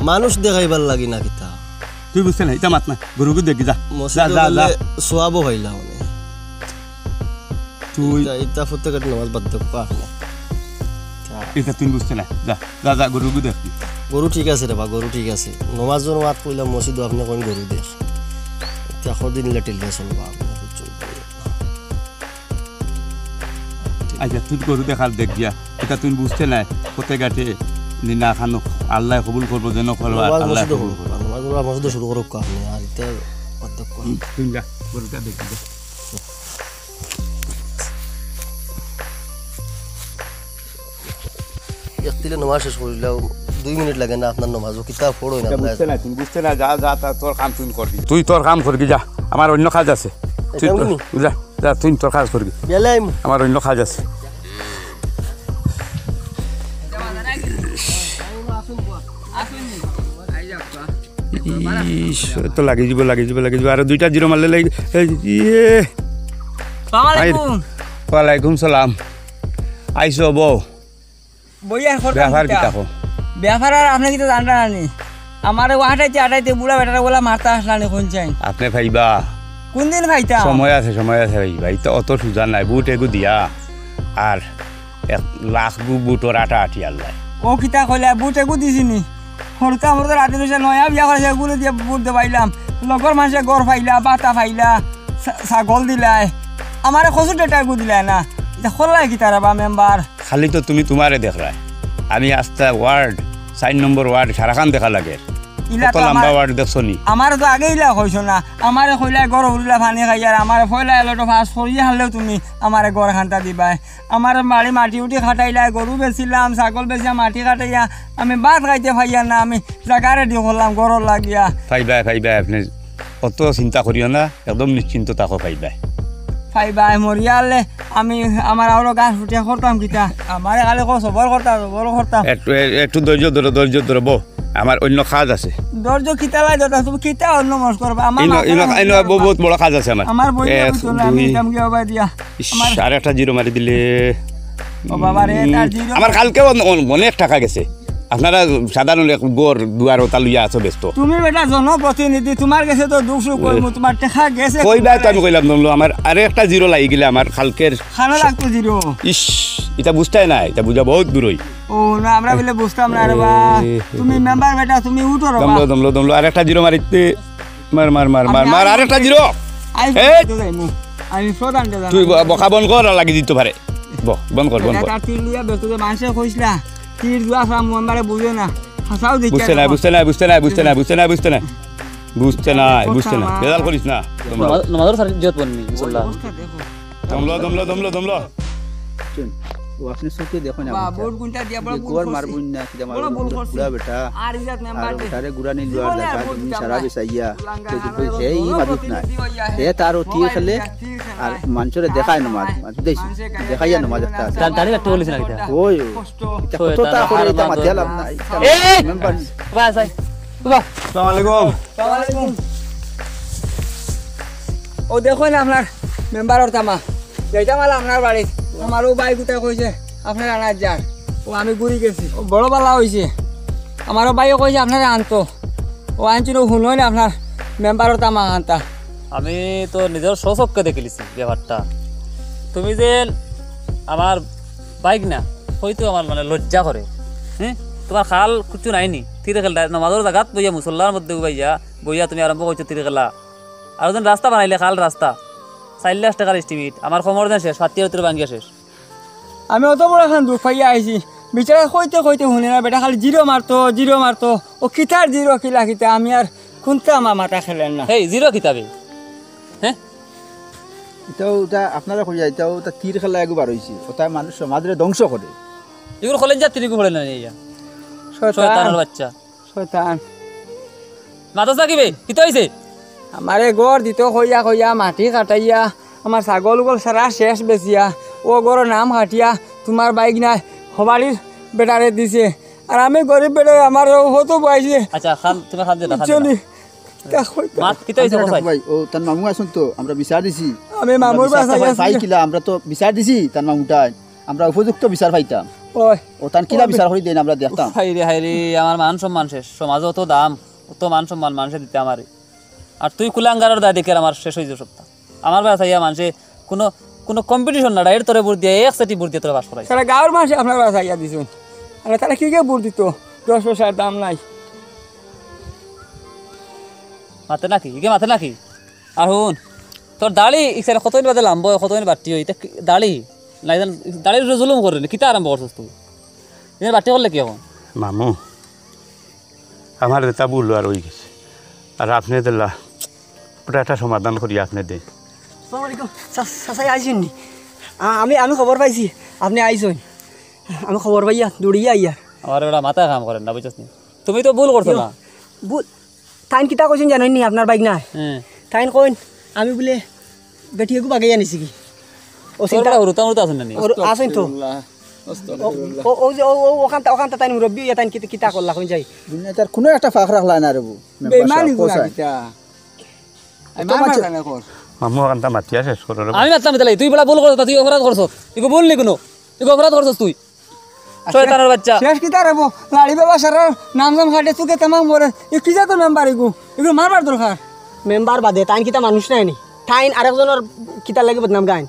মানুষ দেখাইবার লাগি না কিতা তুই বুঝতে না এটা মাত না গরুকে দেখি যা মসজিদ যা যা সোয়াবো হইলা মানে তুই এটা ফুতে কাট নমাজ বাদ দেব আপনি এটা তুই বুঝতে না যা যা যা গরুকে দেখি গরু ঠিক আছে রে বা গরু ঠিক আছে নমাজের মাত কইলা মসজিদ আপনি কোন গরু দেখ এটা খদিন লেটেল দিয়ে চলবা আচ্ছা তুই গরু দেখার দেখ গিয়া এটা তুই বুঝতে নাই কোথায় গাঠে না খানো আল্লাহ কবুল করবো যেন করবো আল্লাহ কবুল করবো নমাজ মসজিদ শুরু করুক আপনি আর এটা বাদ দেব তুই যা গরুটা দেখি যা একদিলে নমাজ শেষ করিলাও 2 মিনিট লাগে না আপনার নমাজও কিতা পড়ো না বুঝতে না তুই বুঝতে না যা যা তোর কাম তুই করবি তুই তোর কাম করবি যা আমার অন্য কাজ আছে তুই যা যা তুই তোর কাজ করবি বেলাই আমার অন্য কাজ আছে তো লাগি যাব আর 2টা জিরো মারলে লাগি ইয়ে ওয়ালাইকুম সালাম আইসো বউ বইয়া ব্যাপার কি তাকো ব্যাপার আর আপনি কি তো জানটা নানি আমার আটাইতে বুড়া বেটারা বলা মারতে আসলানি কোন চাই আপনি ভাইবা কোন দিন ভাইতা সময় আছে ভাইবা এটা অত সুজান নাই বুট এগু দিয়া আর 1 লাখ বুটর আটা আটি আল্লাহ ও কিতা কইলা বুট এগু দিছিনি হরকা মরতে রাতে দিছে নয়া বিয়া করেছে এগুলো দিয়ে বুট দে পাইলাম লগর মানুষে গড় পাইলা বাতা পাইলা ছাগল দিলাই আমারে খসু ডেটা এগু দিলাই না এটা খোলাই কি তারা বা মেম্বার খালি তো তুমি তোমারে দেখলাই আমি আস্তা ওয়ার্ড 4 নম্বর ওয়ার্ড সারাখান দেখা লাগে ইলা কত তো লম্বা ওয়ার্ড দেখছো নি আমার তো আগে ইলা কইছো না আমারে কইলা গড় উড়লা পানি খাই আর আমারে ফয়লা এলো ফাস করিয়ে হারলেও তুমি আমারে গড় খান্তা দিবাই আমার বাড়ি মাটি উঠি খাটাইলা গরু বেচিলাম ছাগল বেচিয়া মাটি খাটাইয়া আমি ভাত খাইতে পাইয়া না আমি জাগারে দি করলাম গড় লাগিয়া ফাইবা আপনি অত চিন্তা করিও না একদম নিশ্চিন্ত তাকো ফাইবাই মরিয়ালে আমি আমার আরো গাছ ফুটিয়া করতাম কিতা আমারে খালি সবর করতাম একটু ধৈর্য ধরো বউ আমার অন্য কাজ আছে দর্জ কিতা লাই দাদা তুমি কিতা অন্য মস করবা আমার বহুত বড় কাজ আছে আমার বই আমি কাম কি হবে দিয়া আর একটা জিরো মারি দিলে ও বাবা রে তার জিরো আমার কালকে অনেক টাকা গেছে আপনারা সাধারণ এক গড় দুয়ার ওটা লইয়া আছো ব্যস্ত তুমি বেটা জনপ্রতিনিধি তোমার কাছে তো দুঃখ সুখ করবো তোমার টেকা গেছে কইবা তো আমি কইলাম নমলো আমার আরে একটা জিরো লাগি গেলে আমার খালকের খানা লাগতো জিরো ইস এটা বুঝতাই না এটা বুঝা বহুত দূরই ও না আমরা বলে বুঝতাম না রে বা তুমি মেম্বার বেটা তুমি উঠো রে দমলো আর একটা জিরো মারিতে মার আর একটা জিরো আমি প্রধান তুই বকা বন কর আর লাগি দিতে পারে বন্ধ কর তার তীর লিয়া ব্যস্ত মানুষে কইসলা তীর দুয়া সাম মেম্বারে বুঝে না হাসাও দিচ্ছে বুঝতে না বেজাল করিস না নমাজের সারি জত বননি মুসল্লাহ দমলো ও আপনি সত্যি দেখো না বা বোর্ড গুনটা দিয়া বড় গোর মারবুন না কি বড় ভুল মারবুন করছি। পুরা বেটা আর ইজাত মেম্বার আর তারে গুরানি লুয়ার দেখা তুমি সারা বেসাইয়া এই মাদুত নাই এ তার অতি খেলে আর মানুষরে দেখায় না মাছ দেইছি দেখাইয়া না মাছ একটা তার দাঁড়ি একটা বলিস না কিটা ওই এটা কতটা করে এটা মাথা লাভ নাই মেম্বার বাস আই বাবা আসসালামু আলাইকুম ও দেখো না আপনার মেম্বারের তামা যেটা মালা আপনার বাড়ি আমারও বাইক উঠে কইছে আপনার আনার যার ও আমি ঘুরি গেছি ও বড় বালা হয়েছে আমারও বাইও কইছে আপনারা আনতো ও আনছিল শুনোই না আপনার মেম্বারের তামা আনতা আমি তো নিজের স্বচক্ষে দেখিলিছি ব্যাপারটা তুমি যে আমার বাইক না হয়তো আমার মানে লজ্জা করে হ্যাঁ তোমার খাল কিছু নাইনি তীরে খেলা নমাজের জায়গাত বইয়া মুসল্লার মধ্যে বইয়া তুমি আরম্ভ করছো তীরে খেলা আর যেন রাস্তা বানাইলে খাল রাস্তা 4 লাখ টাকার এস্টিমেট আমার খবর দেন শেষ 70 ভাঙ্গিয়া শেষ আমি অত বড় এখন দুঃখ পাইয়া আইছি বিচারা কইতে শুনে না বেটা খালি জিরো মারতো ও কিতার জিরো কিলা কিতা আমি আর শুনতে আমার মাথা খেলেন না এই জিরো কিতাবে হ্যাঁ এটাও ওটা আপনারা কইয়া এটাও ওটা তীর খেলা একবার হইছে ওটা মানুষ সমাজের ধ্বংস করে এগুলো খোলেন যা তিরিকু পড়ে না ইয়া শয়তানের বাচ্চা শয়তান মাথা থাকিবে কিতা হইছে আমারে গড় দিত কইয়া মাটি কাটাইয়া আমার ছাগল গল সারা শেষ বেচিয়া ও গড়ের নাম হাটিয়া তোমার বাইক নাই হবাড়ির বেটারে দিছে আর আমি গরিব বেটারে আমার হতো পাইছে আচ্ছা খান তুমি খান দে না চলি মাত কিতা হইছে কোসাই ভাই ও তার মামু আসুন তো আমরা বিচার দিছি আমি মামুর বাসায় পাই আছি কিলা আমরা তো বিচার দিছি তার মামুটাই আমরা উপযুক্ত বিচার পাইতাম ওই ও তান কিলা বিচার করি দেন আমরা দেখতাম হাইরে আমার মান সম্মান শেষ সমাজে অত দাম অত মান সম্মান মানুষে দিতে আমারে আর তুই কুলাঙ্গারের দায় দেখে আমার শেষ হয়ে যাবে সপ্তাহ আমার বাসায় মানুষে কোনো কম্পিটিশন না এর তোরে বুট দিয়ে এক সেটি বুট দিয়ে তোরা বাস করাই সারা গাঁৱৰ মানুষে আপনার বাসায় দিছুন আর তারা কি বুট দিত 10 পয়সার দাম নাই মাতে নাকি ইকে মাতে নাকি আর শুন তোর দাড়ি ইচ্ছা কতদিন বাদে লাম্ব কতদিন বাড়তি হয় এটা দাড়ি নাই দাড়ির জুলুম করে নি কিতা আরম্ভ করছিস তুই এনে বাড়তি করলে কি এখন মামু আমার এটা ভুল আর হয়ে গেছে আর আপনি দিলা ওটা একটা সমাধান করি আপনি দে আসসালামু আলাইকুম চাচাই আইসুন নি আমি খবর পাইছি আপনি আইসুন আমি খবর পাইয়া দৌড়িয়া আইয়া আমার ওটা মাথায় কাম করেন না বুঝছিস নি তুমি তো ভুল করছো না বুল তাইন কিতা কইছেন জানেন নি আপনার বাইক নাই হ্যাঁ তাইন কইন আমি বলে বেটিয়াকু বাগাই আনিছি কি ও চিন্তা উড়তা আছেন না নি আসেন তো ওখানটা তাইন মুরব্বী তাইন কিতা করলা কইন যাই দুনিয়াটার কোনো একটা ফাঁক রাখলা না রেবু বেমানি গুলা কিতা আমি মারবা না কর মামু ওখানটা মাতিয়া শেষ করো আমি মাতলাম তাহলে তুই বড় ভুল করছ তুই অপরাধ করছ তুই বল নি কোনো তুই অপরাধ করছস তুই শয়তানের বাচ্চা শেষ কিতা রেবো লাড়ি বাবা সারার নাম হাটে চুকে তামাম মরে এ কি যা তোর মেম্বার এগুলো মারবার দরকার মেম্বার বাদে তাইন কিতা মানুষ নাই নি তাইন আরেকজনের কিতা লাগি বদনাম গাইন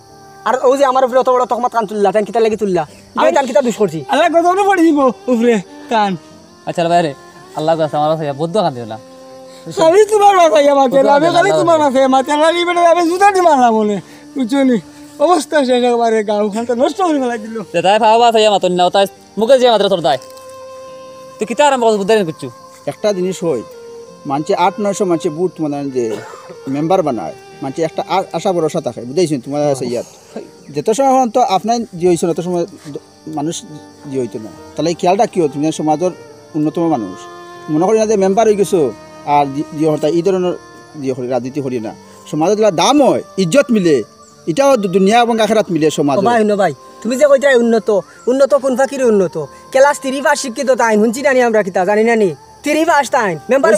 আর ও যে আমার উপরে অত বড় তকমাত কান তুললা তাইন কিতা লাগি তুললা আমি তান কিতা দুষ করছি আল্লাহ গজবনে পড়ে দিব উপরে কান আচ্ছা বাইরে আল্লাহ কাছে আমার কাছে বদ্ধ কান দিও না খালি তোমার বাসায় আমাকে আমি খালি তোমার বাসায় মাতে লাড়ি বেড়ে আমি জুতা দি মারলাম মনে বুঝছো নি অবস্থা শেষ একবারে গাঁওখানটা নষ্ট করে ফেলাই দিল তাই ভাবা তাই মাতন না তাই মুখে যে মাত্র তোর দায় তুই কিতা আরম্ভ করছিস বুঝতে কিছু একটা জিনিস হয় মানুষে 8-900 মানুষে বুট তোমার যে মেম্বার বানায় মানুষে একটা আশা ভরসা থাকে বুঝাইছেন তোমার আছে ইয়াত যেত সময় তো আপনার যে হয়েছিল তত সময় মানুষ যে হইতো না তাহলে এই খেয়ালটা কি তুমি সমাজের অন্যতম মানুষ মনে করি না যে মেম্বার হয়ে গেছো আর যে হতা এই ধরনের যে রাজনীতি করি না সমাজের যেটা দাম হয় ইজ্জত মিলে এটাও দুনিয়া এবং আখেরাত মিলে সমাজ ভাই ভাই তুমি যে কইতা উন্নত কোন ফাকির উন্নত ক্লাস 3 পাস শিক্ষিত তাইন হুনছি জানি আমরা কিতা জানি না নি 3 পাস তাইন মেম্বার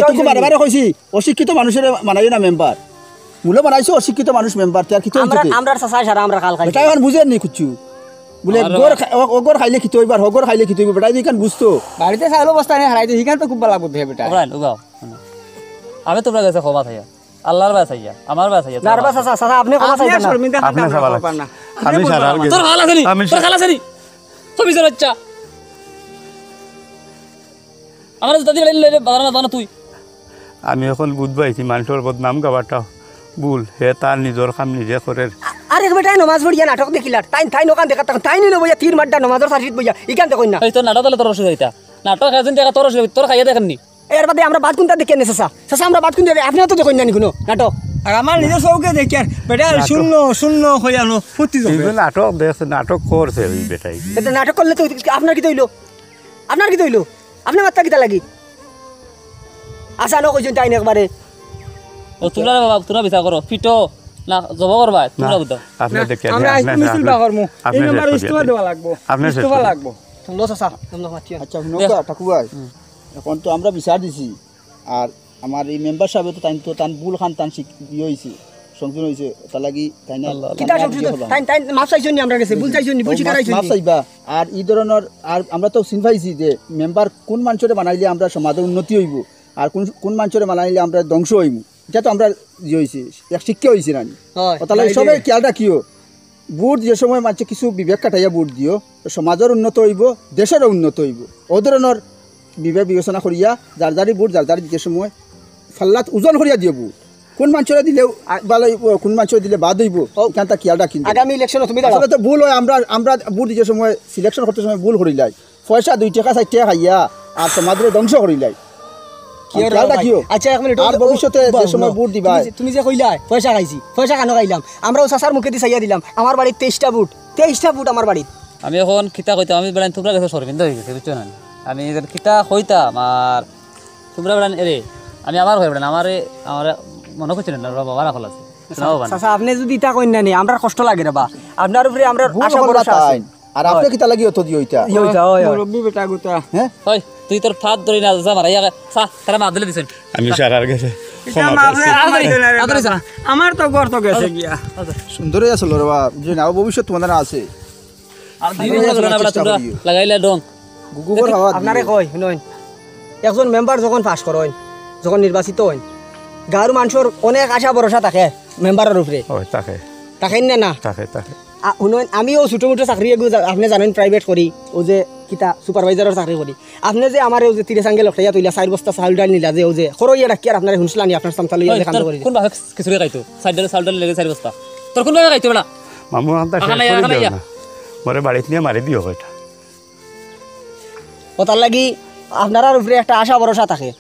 এটুকু বারে কইছি অশিক্ষিত মানুষের মানাই না মেম্বার মূল্য বানাইছো অশিক্ষিত মানুষ মেম্বার তার কি আমরা চাচাই সারা আমরা কাল খাই এটা এখন বুঝেন নি কিছু বলে অগর খাইলে খিতে হইবার হগর খাইলে খিতে হইব বেটা এখান বুঝতো বাড়িতে চাউল বস্তা নিয়ে হারাইতে সেখানে তো খুব ভালো লাগবে বেটা ওরা উগাও আমি তোমরা কাছে ক্ষমা থাইয়া আল্লাহর বাস আইয়া আমার বাস আইয়া নার্ভাস চাচা চাচা আপনি কথা আপনি চাইবেন না শর্মিন্দা আপনি খাতা সবাই পার না আমি সারা আর তোর খালা আছে নি আমি তোর খালা আছে নি তুমি জোর বাচ্চা আমার দাদি বাড়ি বাজার না তুই আমি এখন বুঝবাইছি মানুষের বদনাম গাবাটা ভুল হে তার নিজের কাম নিজে করে আরে বেটা নমাজ পড়িয়া নাটক দেখিলার তাই নোকান দেখা তাই নিল বইয়া তীর মাড্ডা নমাজের সারিত বইয়া ইকান দেখুন না এই তোর নাটক তাহলে তোর অসুবিধা হইতা নাটক এজন টাকা তোর অসুবিধা তোর খাইয়া দেখেননি এর বাদে আমরা বাদ কোনটা দেখে নেছে চাচা আমরা বাদ কোনটা আপনিও তো দেখুন না কোনো নাটক আর আমার নিজের চৌকে দেখি আর বেটা শূন্য শূন্য হয়ে আনো ফুটি যাবে কিন্তু নাটক দেখছে নাটক করছে ওই বেটাই এটা নাটক করলে তো আপনার কি তৈল আপনার কি তৈল আপনি মাত্রা কিতা লাগি আশা ন কইছেন তাই না একবারে ও তোমরা বাবা তোমরা বিচার করো ফিটো না জব করবা তোমরা বুঝো আপনি দেখে আমরা মিছিল বা করমু এই নাম্বার ইস্তফা দেওয়া লাগবো আপনি শেষ ইস্তফা করুন। লাগবো শুনলো চাচা তোমরা মাতিয়া আচ্ছা শুনুক ঠাকুর ভাই এখন তো আমরা বিচার দিছি আর আমার এই মেম্বার সাহেব তো তান ভুল খান তান ইয়ে হয়েছে সংশোধন হয়েছে তার লাগি তাই না কিতা সংশোধন তাই মাপ চাইছেন নি আমরা কাছে ভুল চাইছেন নি ভুল শিকারাইছেন মাফ চাইবা আর এই ধরনের আর আমরা তো চিন পাইছি যে মেম্বার কোন মানুষের বানাইলে আমরা সমাজের উন্নতি হইব আর কোন মানুষের বানাইলে আমরা ধ্বংস হইব এটা তো আমরা ইয়ে হয়েছে এক শিক্ষা হয়েছে না হয় তাহলে সবাই খেয়াল রাখিও ভোট যে সময় মানুষ কিছু বিবেক কাটাইয়া ভোট দিও সমাজের উন্নত হইব দেশেরও উন্নত হইব ও ধরনের বিবেক বিবেচনা করিয়া যার যারি ভোট যার যারি যে সময় ফাল্লাত ওজন করিয়া দিও ভোট কোন মানুষের দিলেও ভালো হইব কোন মানুষের দিলে বাদ হইব এখানটা খেয়াল রাখি আগামী ইলেকশনে তুমি দাঁড়াও আসলে তো ভুল হয় আমরা ভোট দিতে সময় সিলেকশন করতে সময় ভুল করিলাই পয়সা 2 টাকা 4 টাকা খাইয়া আর সমাজের ধ্বংস করিলাই খেয়াল রাখিও আচ্ছা এক মিনিট আর ভবিষ্যতে যে সময় ভোট দিবা তুমি যে কইলা পয়সা খাইছি পয়সা কেন খাইলাম আমরাও চাচার মুখে দিয়ে চাইয়া দিলাম আমার বাড়ির 23টা বুট আমার বাড়ির আমি এখন কিতা কইতাম আমি বেড়ান তোমরা কাছে শর্মিন্দা হয়ে গেছে বুঝছো না আমি এদের কিতা কইতাম আর তোমরা বেড়ান এরে আমি আবার হয়ে বেড়ান আমার মনে করছি না বাবা রাখল আছে শোনাও বান চাচা আপনি যদি ইটা কইন না নি আমরা কষ্ট লাগে রে বা আপনার উপরে আমরা ভুল আশা করবা ভরসা আছে তাই আর আপনি কি তা লাগি অত দিও এটা মুরব্বী বেটা গুতা হ্যাঁ ওই তুই তোর ফাত ধরি না যা মারাইয়া সা তারা মা দিলে দিছেন আমি সারার গেছে এটা মাপলে আদরি যা আমার তো গর্ত গেছে গিয়া সুন্দরই আসলো রে বাপ যে নাও ভবিষ্যৎ তোমাদের আছে আর দিনে না বলা তোমরা লাগাইলে ডং গুগুবর হাওয়া আপনারে কই শুনুন একজন মেম্বার যখন পাস করেন যখন নির্বাচিত হন গাঁর মানুষের অনেক আশা ভরসা থাকে মেম্বারের উপরে ওই তাকে থাকেন না না তাকে তাকে শুনুন আমিও ছোটো মোটো চাকরি আপনি জানেন প্রাইভেট করি ও যে কিতা সুপারভাইজারের চাকরি করি আপনি যে আমার ও যে তিরে সাঙ্গে লটাইয়া তুইলা 4 বস্তা চাউল ডাল নিলা যে ও যে খরইয়া রাখি আর আপনার শুনছিলানি আপনার সামতাল ইয়া কাম করি কোন ভাবে কিছু খাইতো সাইডাল লেগে 4 বস্তা তোর কোন ভাবে খাইতো বড়া মামু আনতা শেষ আখানা করে দিও ইয়া। না মরে বাড়িতে নিয়ে মারি দিও এটা ও তার লাগি আপনার উপরে একটা আশা ভরসা থাকে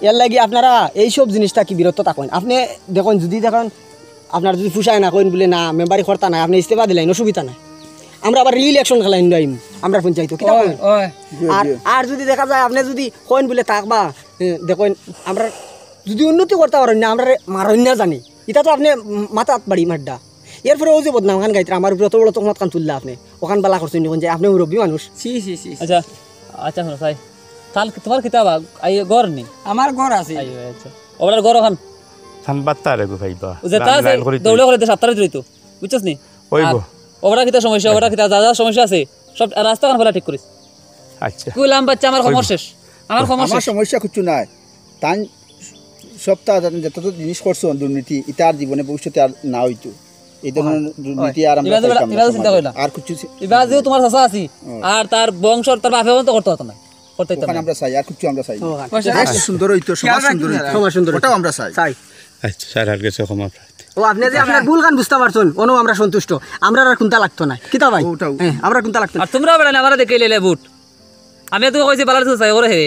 এর লাগি আপনারা এইসব জিনিসটা কি বিরত থাকেন আপনি দেখুন যদি দেখুন আপনার যদি ফুসায় না কইন বলে না মেম্বারি কর্তা নাই আপনি ইস্তেফা দিলেন অসুবিধা নাই আমরা আবার রি-ইলেকশন খেলাই আইম আমরা পঞ্চায়েত কিতা কইন? আর আর যদি দেখা যায় আপনি যদি কইন বলে থাকবা দেখুন আমরা যদি উন্নতি করতে পারেন না আমরা মারণ না জানি এটা তো আপনি মাথাত বাড়ি মাড্ডা এরপরে ও যে বদনাম খান গাইতে আমার উপরে অত বড় তহমত খান তুললা আপনি ওখান বালা করছেন যখন যে আপনি মুরব্বী মানুষ সি সি সি আচ্ছা আচ্ছা শোনো সাই তাল তোমার কিতাব আই গর নি আমার ঘর আছে আই আচ্ছা ওবার গর খান থান বাত্তা রে গো ভাইবা যে তা দৌড়ে করে 7টার দিতো বুঝছস নি ওইব ওরা কিতা সমস্যা ওরা কিতা যা যা সমস্যা আছে সব রাস্তা কান ফেলা ঠিক করিস আচ্ছা কইলাম বাচ্চা আমার খবর শেষ আমার খবর আমার শেষ সমস্যা কিছু নাই তাই সপ্তাহ যত জিনিস করছো দুর্নীতি এটা আর জীবনে ভবিষ্যতে আর না হইতো এই ধরনের দুর্নীতি আর আমরা পাইতাম না এবার চিন্তা করি না আর কিছু এবার যে তোমার চাচা আছি আর তার বংশ তার বাপে তো করতে হতো না করতে হতো ওখানে না আমরা চাই আর কিছু আমরা চাই পয়সা দেশ সুন্দর হইতো সমাজ সুন্দর হইতো সমাজ সুন্দর হইতো। ওটাও আমরা চাই চাই আচ্ছা সারার গেছে ক্ষমা প্রার্থী ও আপনি যে আপনার ভুল গান বুঝতে পারছেন অনু আমরা সন্তুষ্ট আমরা আর কোনটা লাগতো না কিতা ভাই ওটাও। হ্যাঁ আমরা কোনটা লাগতো না আর তোমরা বেড়া না আমার দেখে লেলে বুট আমি তো কইছি বালার চাই ওরে হে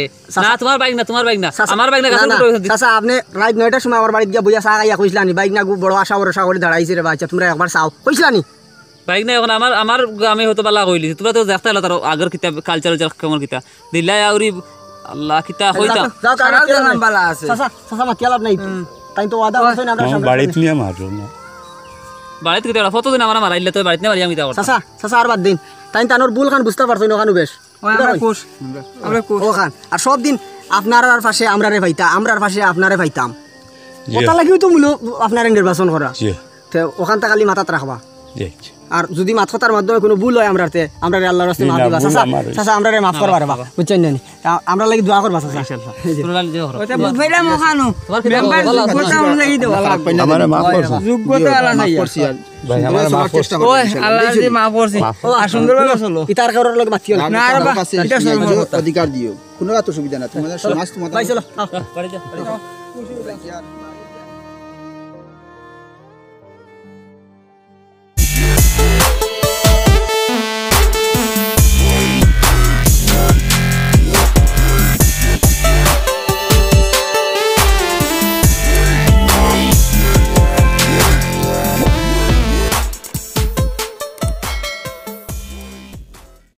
না তোমার বাইক না তোমার বাইক না আমার বাইক না গাছের উপরে বসে দিছি। চাচা আপনি রাত 9টার সময় আমার বাড়িতে গিয়া বইয়া চা খাইয়া কইছিলানি বাইক না বড় আশা ভরসা করে দাঁড়াইছে রে বাচ্চা তোমরা একবার চাও কইছিলানি বাইক না এখন আমার আমি হয়তো বালা কইলি তোমরা তো দেখতে হলো তার আগের কিতাব কালচার কেমন কিতা দিলাই আউরি আল্লাহ কিতা হইতা যাও সারার জানান বালা আছে চাচা চাচা মাতি লাভ নাই তাই তো ওয়াদা করছেন আমরা আমার বাড়িতে নিয়ে মারো না বাড়িতে কিতা ফটো দিন আমার মারাইলে তো বাড়িতে না মারি আমি তা করতাম চাচা চাচা আর বাদ দিন তাই তানোর ভুল গান বুঝতে পারছেন ওখানে বেশ আমরা কোষ আমরা কোষ ওখান আর সব দিন আপনার পাশে আমরারে পাইতাম আমরার পাশে আপনারে পাইতাম জি ওটা লাগিও তো মূল আপনারে নির্বাচন করা জি তো ওখান থেকে খালি মাথাত রাখবা জি আর যদি মাথ কথার মাধ্যমে কোনো ভুল হয় আমরা আল্লাহর রাস্তায় মাফ দিবা চাচা চাচা আমরা মাফ করবা রে বাবা বুঝছেন নি আমরা লাগি দোয়া করবা চাচা তোমরা নিজে করো। ওটা বুঝ ভাইরা মখানো তোমার কি মেম্বার ভালো আছে? যোগ্যতা অনুযায়ী দেওয়া লাগবে আমারে মাফ করছো যোগ্যতা আলা নাই করছি আর ভাই আমার মাফ করছো ওই আল্লাহ যদি মাফ করছি আর সুন্দরভাবে চলো ইতার কারোর লগে মাতিও না না রে বা এটা সর্ব অধিকার দিও কোনো অসুবিধা না তোমাদের সমাজ তোমাদের ভাই চলো বাড়ি যা আর